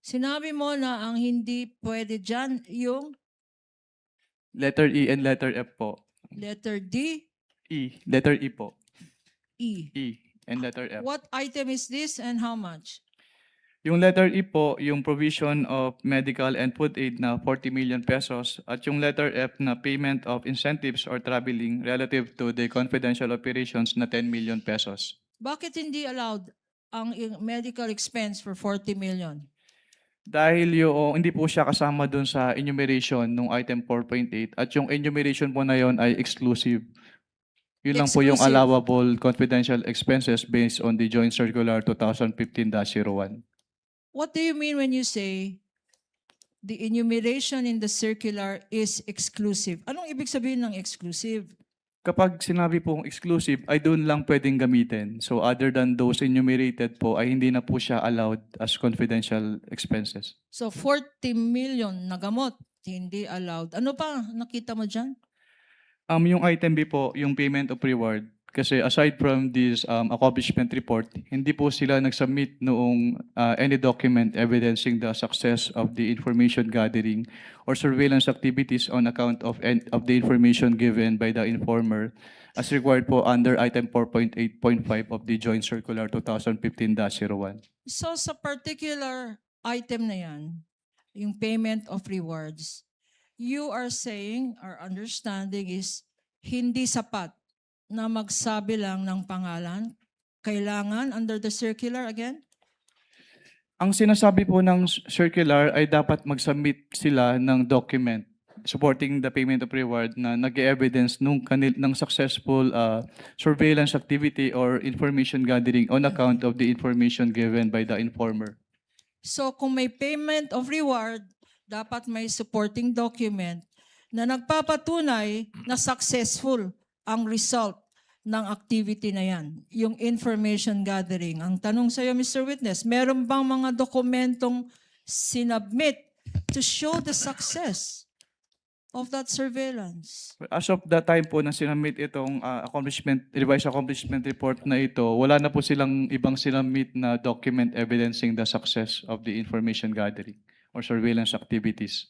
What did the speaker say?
Sinabi mo na ang hindi pwede dyan yung Letter E and letter F po. letter D, E. Letter E po. E. E and letter F. What item is this and how much? Yung letter E po, yung provision of medical and food aid na 40 million pesos at yung letter F na payment of incentives or traveling relative to the confidential operations na 10 million pesos. Bakit hindi allowed ang medical expense for 40 million? Dahil yung hindi po siya kasama dun sa enumeration nung item 4.8 at yung enumeration po na yon ay exclusive. Yun lang po yung Exclusive. allowable confidential expenses based on the Joint Circular 2015-01. What do you mean when you say the enumeration in the circular is exclusive? Anong ibig sabihin ng exclusive? Kapag sinabi pong exclusive, ay doon lang pwedeng gamitin. So other than those enumerated po, ay hindi na po siya allowed as confidential expenses. So 40 million na gamot, hindi allowed. Ano pa nakita mo dyan? Yung item B po, yung payment of reward, kasi aside from this accomplishment report, hindi po sila nag-submit noong any document evidencing the success of the information gathering or surveillance activities on account of the information given by the informer as required po under item 4.8.5 of the Joint Circular 2015-01. So sa particular item na yan, yung payment of rewards, you are saying, our understanding is, hindi sapat na magsabi lang ng pangalan. Kailangan under the circular again? Ang sinasabi po ng circular ay dapat mag-submit sila ng document supporting the payment of reward na nag-evidence ng successful surveillance activity or information gathering on account of the information given by the informer. So kung may payment of reward, dapat may supporting document na nagpapatunay na successful ang result ng activity na yan, yung information gathering. Ang tanong sa'yo, Mr. Witness, meron bang mga dokumentong sinubmit to show the success of that surveillance? As of the time po na sinamit itong revised accomplishment report na ito, wala na po silang ibang sinamit na document evidencing the success of the information gathering or surveillance activities.